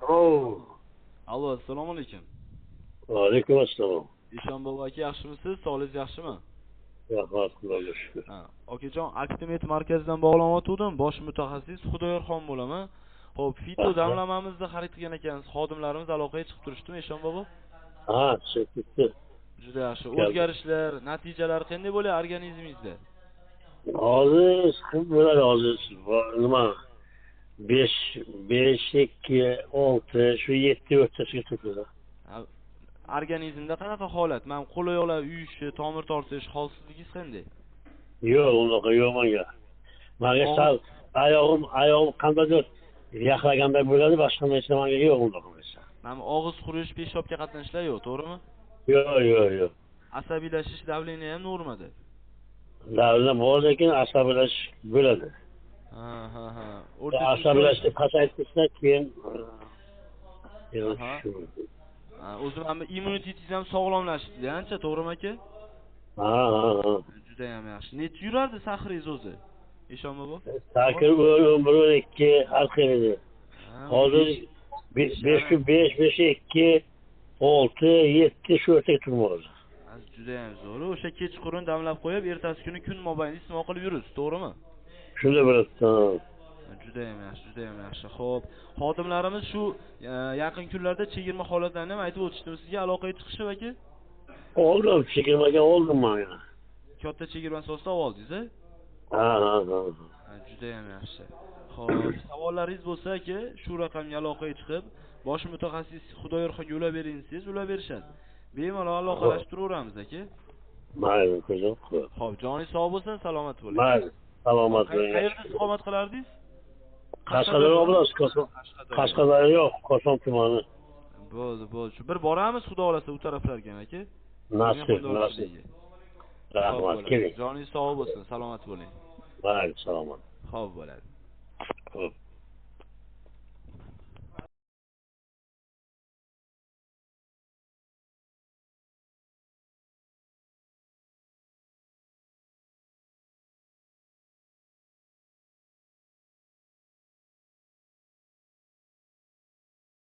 Oh, Allo, assalomu alaykum. alaykum assalom. Eshonbobo aka, yaxshimisiz? Sog'ligingiz yaxshimi? Rahmat, Xudoga shukr. Ha, okajon, Aktimet markazidan bog'lanayotgandim. Bosh mutaxassis Xudoyorxon bo'laman. Xo'p, fito damlamamizni xarid qilgan ekansiz. Xodimlarimiz aloqaga chiqib turishdi, Eshonbobo? Ha, chiqibdi. Juda yaxshi. O'zgarishlar, natijalar qanday bo'ladi organizmingizda? Hozir kim bo'ladi hozir? Nima? 5, 2, 6, shu 7 o'rtasiga turibdi. Organizmda qanaqa holat? Men qo'l oyoqlar uyishi, tomir tortish, holsizligingiz qanday? Yo'q, unaqa yo'q menga. Menga sal oyog'im qandaydir yaxlaganda bo'ladi, boshqa narsa menga yo'q unaqa narsa. Mana og'iz qurish, peshobga qatnashlar yo'q, to'g'rimi? Yo'q. Asabiylashish, davleniya ham normada. Davlat bor, lekin asabiylashish bo'ladi. Ha. Asabiylashni pasaytirsa keyin o'zi ham immunitetingiz ham sog'lomlashdi, ancha, to'g'rimi aka? Ha. Juda ham yaxshi. Necha yurardi sahringiz o'zi? Eshonbobo? Sakir 12 har xil edi. Hozir 5, 2, 6, 7 shu o'rtaga turmoqda. Juda ham zo'r. O'sha kechqurun damlab qo'yib, ertasi kuni kun mobaynida isitma qilib yurasiz, to'g'rimi? Shunday bo'ladi. Juda ham yaxshi. Xo'p, xodimlarimiz shu yaqin kunlarda chegirma holatlarini ham aytib o'tishdi. Sizga aloqaga chiqishib aka? Oldim, chegirmaga oldim men. Katta chegirma asosida oldingiz-a? Ha. Juda ham yaxshi. Xo'p, savollaringiz bo'lsa aka, shu raqamga aloqaga chiqib, bosh mutaxassis Xudoyorxonga yo'lab bering desiz, yo'lab berishadi. Bemalol aloqalashib turaveramiz aka. Mayli, ko'zim. Xo'p, joningiz sog' bo'lsin, salomat bo'ling. Mayli, salomat bo'ling. Qayerda istiqomat qilardingiz? Qashqadaryo bilan Qashqadaryo yo'q, Koson tumani. Bo'ldi. Shu bir boramiz, Xudo xolasa u taraflarga aka. Nasib. Rahmat, keling. Joningiz sog' bo'lsin, salomat bo'ling. Mayli, salomat. Xo'p bo'ladi. Xo'p.